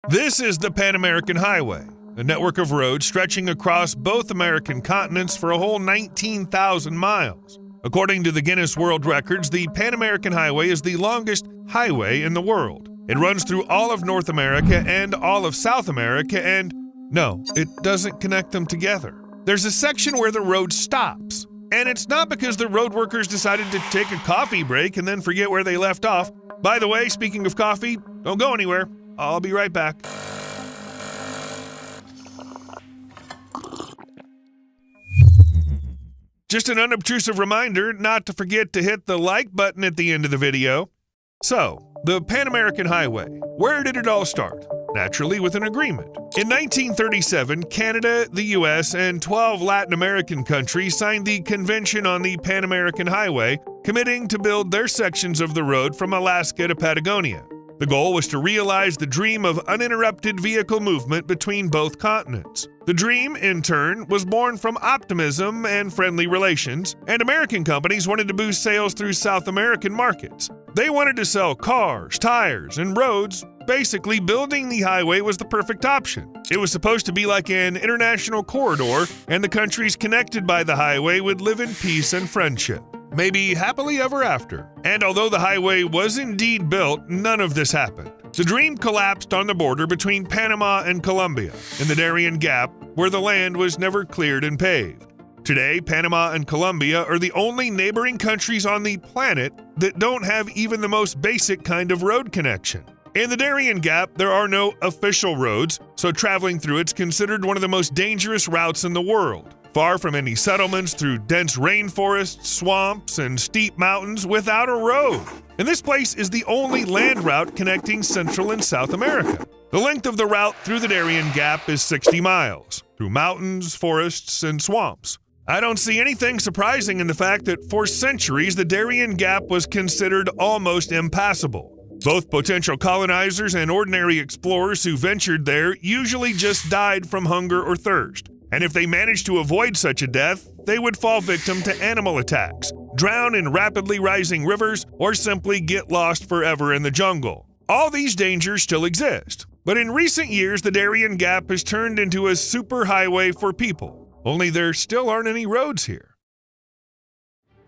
This is the Pan-American Highway, a network of roads stretching across both American continents for a whole 19,000 miles. According to the Guinness World Records, the Pan-American Highway is the longest highway in the world. It runs through all of North America and all of South America, and no, it doesn't connect them together. There's a section where the road stops, and it's not because the road workers decided to take a coffee break and then forget where they left off. By the way, speaking of coffee, don't go anywhere. I'll be right back. Just an unobtrusive reminder not to forget to hit the like button at the end of the video. So, the Pan-American Highway, where did it all start? Naturally, with an agreement. In 1937, Canada, the U.S., and 12 Latin American countries signed the Convention on the Pan-American Highway, committing to build their sections of the road from Alaska to Patagonia. The goal was to realize the dream of uninterrupted vehicle movement between both continents. The dream, in turn, was born from optimism and friendly relations, and American companies wanted to boost sales through South American markets. They wanted to sell cars, tires, and roads. Basically, building the highway was the perfect option. It was supposed to be like an international corridor, and the countries connected by the highway would live in peace and friendship. Maybe happily ever after. And although the highway was indeed built, none of this happened. The dream collapsed on the border between Panama and Colombia, in the Darien Gap, where the land was never cleared and paved. Today, Panama and Colombia are the only neighboring countries on the planet that don't have even the most basic kind of road connection. In the Darien Gap, there are no official roads, so traveling through it's considered one of the most dangerous routes in the world. Far from any settlements, through dense rainforests, swamps, and steep mountains without a road. And this place is the only land route connecting Central and South America. The length of the route through the Darien Gap is 60 miles, through mountains, forests, and swamps. I don't see anything surprising in the fact that for centuries the Darien Gap was considered almost impassable. Both potential colonizers and ordinary explorers who ventured there usually just died from hunger or thirst. And if they managed to avoid such a death, they would fall victim to animal attacks, drown in rapidly rising rivers, or simply get lost forever in the jungle. All these dangers still exist, but in recent years the Darien Gap has turned into a superhighway for people, only there still aren't any roads here.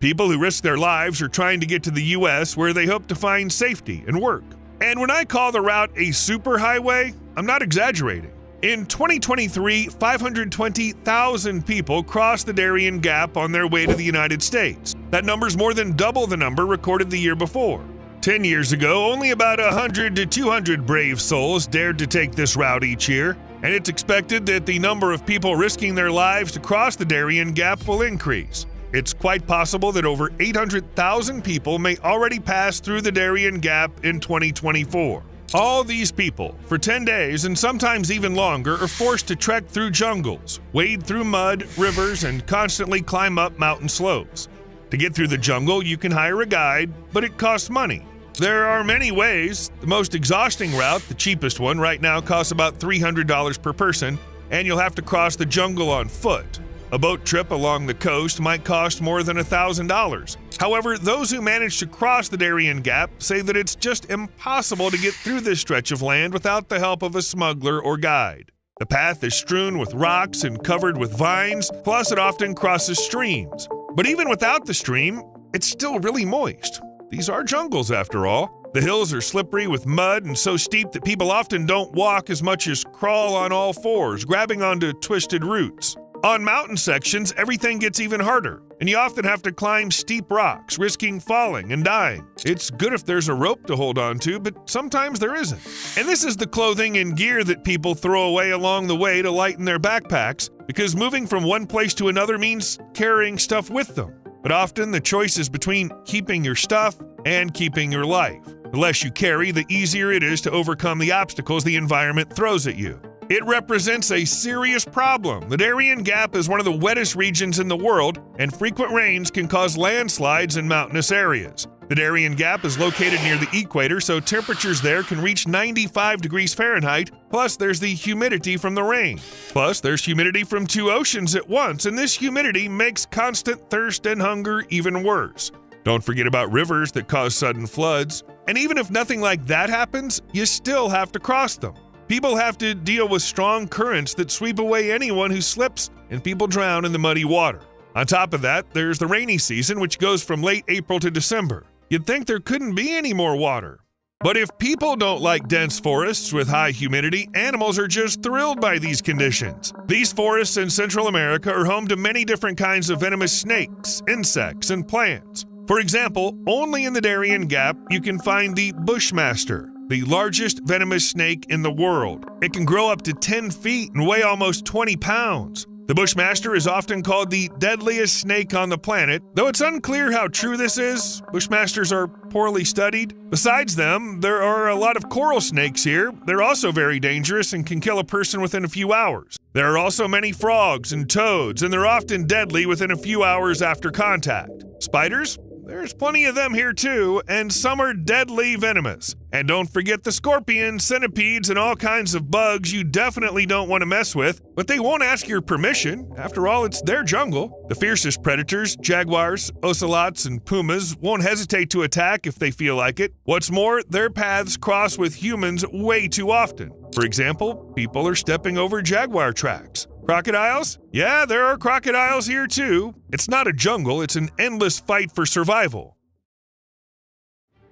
People who risk their lives are trying to get to the U.S. where they hope to find safety and work. And when I call the route a superhighway, I'm not exaggerating. In 2023, 520,000 people crossed the Darien Gap on their way to the United States. That number's more than double the number recorded the year before. 10 years ago, only about 100 to 200 brave souls dared to take this route each year, and it's expected that the number of people risking their lives to cross the Darien Gap will increase. It's quite possible that over 800,000 people may already pass through the Darien Gap in 2024. All these people, for 10 days and sometimes even longer, are forced to trek through jungles, wade through mud, rivers, and constantly climb up mountain slopes. To get through the jungle, you can hire a guide, but it costs money. There are many ways. The most exhausting route, the cheapest one, right now costs about $300 per person, and you'll have to cross the jungle on foot. A boat trip along the coast might cost more than $1,000. However, those who manage to cross the Darien Gap say that it's just impossible to get through this stretch of land without the help of a smuggler or guide. The path is strewn with rocks and covered with vines, plus it often crosses streams. But even without the stream, it's still really moist. These are jungles after all. The hills are slippery with mud and so steep that people often don't walk as much as crawl on all fours, grabbing onto twisted roots. On mountain sections, everything gets even harder, and you often have to climb steep rocks, risking falling and dying. It's good if there's a rope to hold on to, but sometimes there isn't. And this is the clothing and gear that people throw away along the way to lighten their backpacks, because moving from one place to another means carrying stuff with them. But often the choice is between keeping your stuff and keeping your life. The less you carry, the easier it is to overcome the obstacles the environment throws at you. It represents a serious problem. The Darien Gap is one of the wettest regions in the world, and frequent rains can cause landslides in mountainous areas. The Darien Gap is located near the equator, so temperatures there can reach 95 degrees Fahrenheit, plus there's the humidity from the rain. Plus, there's humidity from two oceans at once, and this humidity makes constant thirst and hunger even worse. Don't forget about rivers that cause sudden floods. And even if nothing like that happens, you still have to cross them. People have to deal with strong currents that sweep away anyone who slips, and people drown in the muddy water. On top of that, there's the rainy season, which goes from late April to December. You'd think there couldn't be any more water. But if people don't like dense forests with high humidity, animals are just thrilled by these conditions. These forests in Central America are home to many different kinds of venomous snakes, insects, and plants. For example, only in the Darien Gap you can find the bushmaster, the largest venomous snake in the world. It can grow up to 10 feet and weigh almost 20 pounds. The bushmaster is often called the deadliest snake on the planet, though it's unclear how true this is. Bushmasters are poorly studied. Besides them, there are a lot of coral snakes here. They're also very dangerous and can kill a person within a few hours. There are also many frogs and toads, and they're often deadly within a few hours after contact. Spiders? There's plenty of them here too, and some are deadly venomous. And don't forget the scorpions, centipedes, and all kinds of bugs you definitely don't want to mess with, but they won't ask your permission. After all, it's their jungle. The fiercest predators, jaguars, ocelots, and pumas, won't hesitate to attack if they feel like it. What's more, their paths cross with humans way too often. For example, people are stepping over jaguar tracks. Crocodiles? Yeah, there are crocodiles here too. It's not a jungle, it's an endless fight for survival.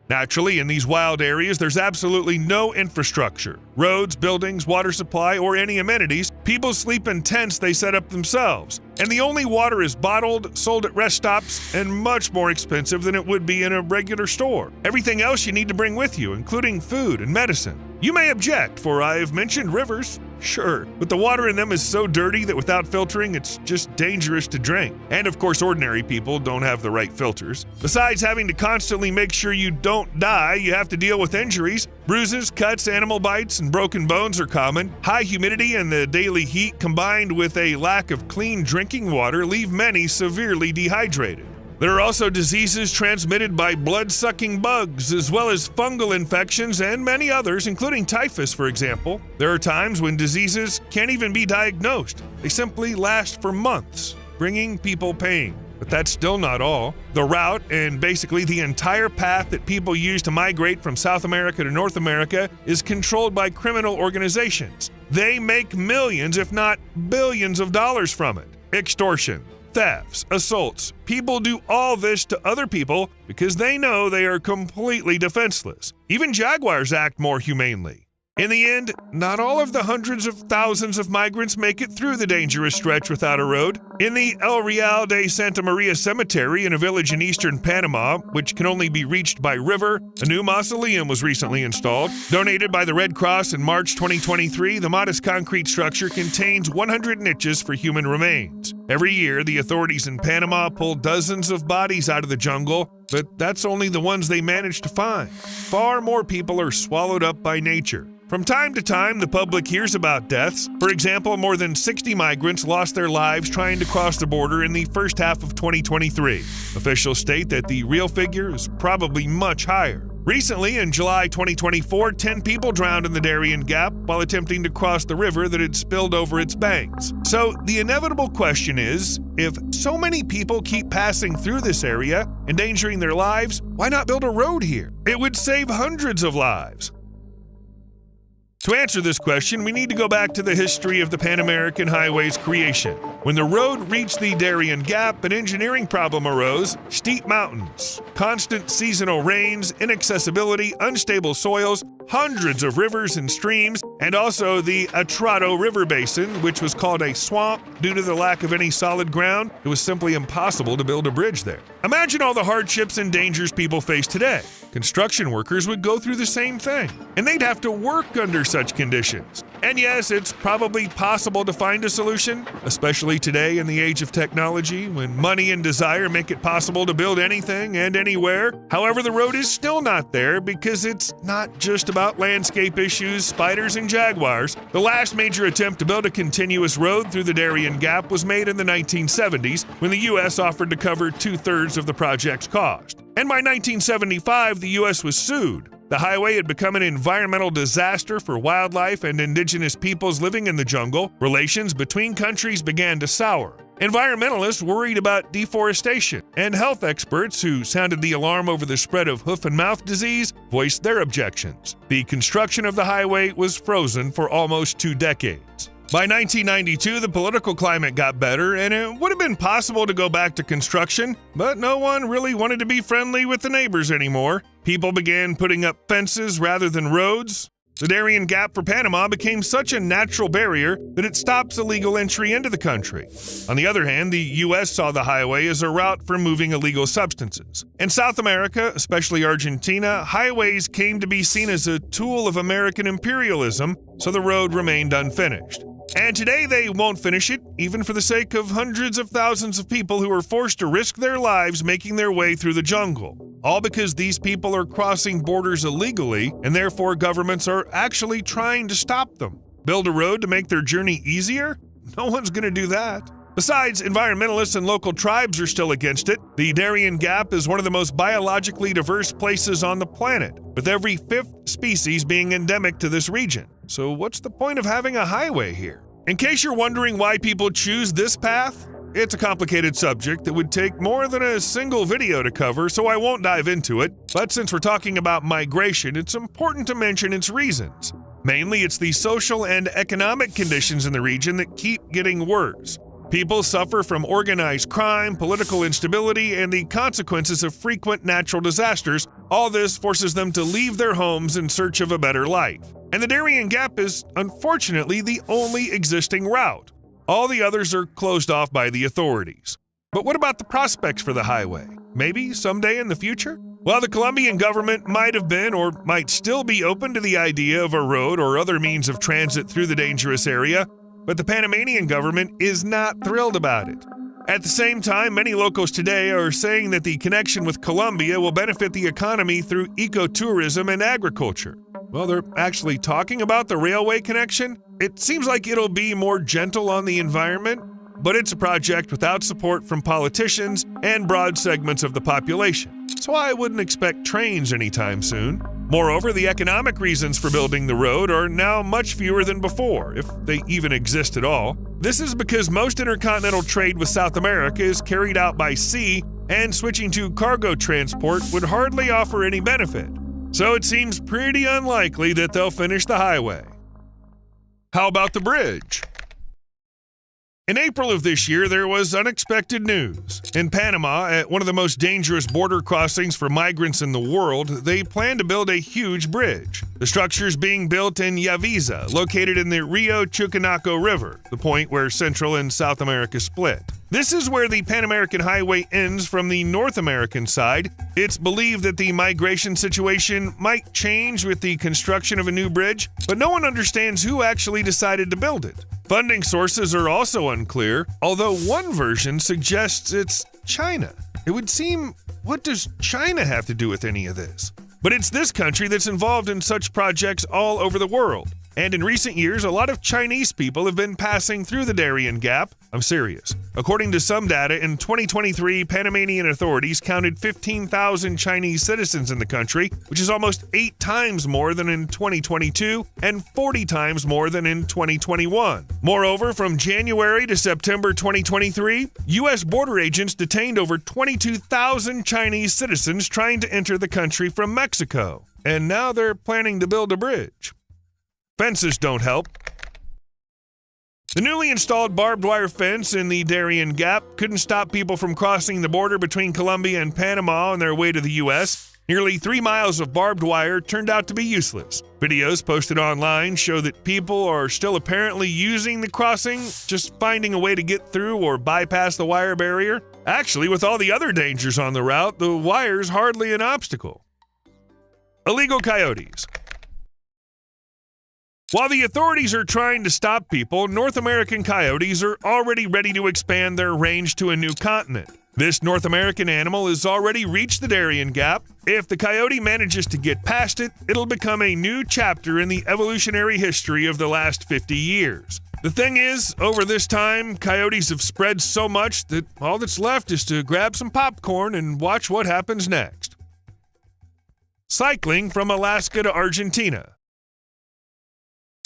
Naturally, in these wild areas, there's absolutely no infrastructure. Roads, buildings, water supply, or any amenities. People sleep in tents they set up themselves. And the only water is bottled, sold at rest stops, and much more expensive than it would be in a regular store. Everything else you need to bring with you, including food and medicine. You may object, for I've mentioned rivers. Sure, but the water in them is so dirty that without filtering, it's just dangerous to drink. And of course, ordinary people don't have the right filters. Besides having to constantly make sure you don't die, you have to deal with injuries. Bruises, cuts, animal bites, and broken bones are common. High humidity and the daily heat combined with a lack of clean drinking water leave many severely dehydrated. There are also diseases transmitted by blood-sucking bugs, as well as fungal infections and many others, including typhus, for example. There are times when diseases can't even be diagnosed. They simply last for months, bringing people pain. But that's still not all. The route, and basically the entire path that people use to migrate from South America to North America, is controlled by criminal organizations. They make millions, if not billions of dollars from it. Extortion, thefts, assaults. People do all this to other people because they know they are completely defenseless. Even jaguars act more humanely. In the end, not all of the hundreds of thousands of migrants make it through the dangerous stretch without a road. In the El Real de Santa Maria Cemetery in a village in eastern Panama, which can only be reached by river, a new mausoleum was recently installed. Donated by the Red Cross in March 2023, the modest concrete structure contains 100 niches for human remains. Every year, the authorities in Panama pull dozens of bodies out of the jungle, but that's only the ones they manage to find. Far more people are swallowed up by nature. From time to time, the public hears about deaths. For example, more than 60 migrants lost their lives trying to cross the border in the first half of 2023. Officials state that the real figure is probably much higher. Recently, in July 2024, 10 people drowned in the Darien Gap while attempting to cross the river that had spilled over its banks. So the inevitable question is, if so many people keep passing through this area, endangering their lives, why not build a road here? It would save hundreds of lives. To answer this question, we need to go back to the history of the Pan American Highway's creation. When the road reached the Darien Gap, an engineering problem arose: steep mountains, constant seasonal rains, inaccessibility, unstable soils, hundreds of rivers and streams, and also the Atrato River Basin, which was called a swamp due to the lack of any solid ground. It was simply impossible to build a bridge there. Imagine all the hardships and dangers people face today. Construction workers would go through the same thing, and they'd have to work under such conditions. And yes, it's probably possible to find a solution, especially today in the age of technology, when money and desire make it possible to build anything and anywhere. However, the road is still not there because it's not just about landscape issues, spiders, and jaguars. The last major attempt to build a continuous road through the Darien Gap was made in the 1970s, when the U.S. offered to cover 2/3 of the project's cost. And by 1975, the U.S. was sued. The highway had become an environmental disaster for wildlife and indigenous peoples living in the jungle. Relations between countries began to sour. Environmentalists worried about deforestation, and health experts who sounded the alarm over the spread of hoof and mouth disease voiced their objections. The construction of the highway was frozen for almost 2 decades. By 1992, the political climate got better, and it would have been possible to go back to construction, but no one really wanted to be friendly with the neighbors anymore. People began putting up fences rather than roads. The Darien Gap for Panama became such a natural barrier that it stops illegal entry into the country. On the other hand, the U.S. saw the highway as a route for moving illegal substances. In South America, especially Argentina, highways came to be seen as a tool of American imperialism, so the road remained unfinished. And today they won't finish it, even for the sake of hundreds of thousands of people who are forced to risk their lives making their way through the jungle. All because these people are crossing borders illegally, and therefore governments are actually trying to stop them. Build a road to make their journey easier? No one's going to do that. Besides, environmentalists and local tribes are still against it. The Darien Gap is one of the most biologically diverse places on the planet, with every 5th species being endemic to this region. So what's the point of having a highway here? In case you're wondering why people choose this path, it's a complicated subject that would take more than a single video to cover, so I won't dive into it. But since we're talking about migration, it's important to mention its reasons. Mainly, it's the social and economic conditions in the region that keep getting worse. People suffer from organized crime, political instability, and the consequences of frequent natural disasters. All this forces them to leave their homes in search of a better life. And the Darien Gap is, unfortunately, the only existing route. All the others are closed off by the authorities. But what about the prospects for the highway? Maybe someday in the future? Well, the Colombian government might have been or might still be open to the idea of a road or other means of transit through the dangerous area, but the Panamanian government is not thrilled about it. At the same time, many locals today are saying that the connection with Colombia will benefit the economy through ecotourism and agriculture. Well, they're actually talking about the railway connection. It seems like it'll be more gentle on the environment, but it's a project without support from politicians and broad segments of the population. So I wouldn't expect trains anytime soon. Moreover, the economic reasons for building the road are now much fewer than before, if they even exist at all. This is because most intercontinental trade with South America is carried out by sea, and switching to cargo transport would hardly offer any benefit. So it seems pretty unlikely that they'll finish the highway. How about the bridge? In April of this year, there was unexpected news. In Panama, at one of the most dangerous border crossings for migrants in the world, they plan to build a huge bridge. The structure is being built in Yavisa, located in the Rio Chucunaco River, the point where Central and South America split. This is where the Pan American Highway ends from the North American side. It's believed that the migration situation might change with the construction of a new bridge, but no one understands who actually decided to build it. Funding sources are also unclear, although one version suggests it's China. It would seem, what does China have to do with any of this? But it's this country that's involved in such projects all over the world. And in recent years, a lot of Chinese people have been passing through the Darien Gap. I'm serious. According to some data, in 2023, Panamanian authorities counted 15,000 Chinese citizens in the country, which is almost 8 times more than in 2022 and 40 times more than in 2021. Moreover, from January to September 2023, U.S. border agents detained over 22,000 Chinese citizens trying to enter the country from Mexico. And now they're planning to build a bridge. Fences don't help. The newly installed barbed wire fence in the Darien Gap couldn't stop people from crossing the border between Colombia and Panama on their way to the U.S. Nearly 3 miles of barbed wire turned out to be useless. Videos posted online show that people are still apparently using the crossing, just finding a way to get through or bypass the wire barrier. Actually, with all the other dangers on the route, the wire's hardly an obstacle. Illegal coyotes. While the authorities are trying to stop people, North American coyotes are already ready to expand their range to a new continent. This North American animal has already reached the Darien Gap. If the coyote manages to get past it, it'll become a new chapter in the evolutionary history of the last 50 years. The thing is, over this time, coyotes have spread so much that all that's left is to grab some popcorn and watch what happens next. Cycling from Alaska to Argentina.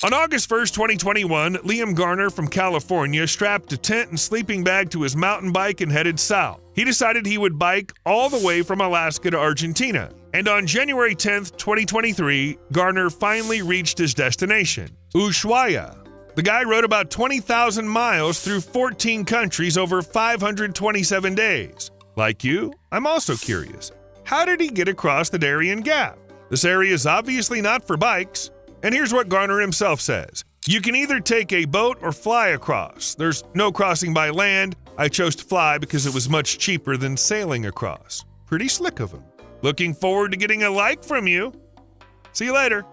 On August 1st, 2021, Liam Garner from California strapped a tent and sleeping bag to his mountain bike and headed south. He decided he would bike all the way from Alaska to Argentina. And on January 10th, 2023, Garner finally reached his destination, Ushuaia. The guy rode about 20,000 miles through 14 countries over 527 days. Like you, I'm also curious. How did he get across the Darien Gap? This area is obviously not for bikes. And here's what Garner himself says. You can either take a boat or fly across. There's no crossing by land. I chose to fly because it was much cheaper than sailing across. Pretty slick of him. Looking forward to getting a like from you. See you later.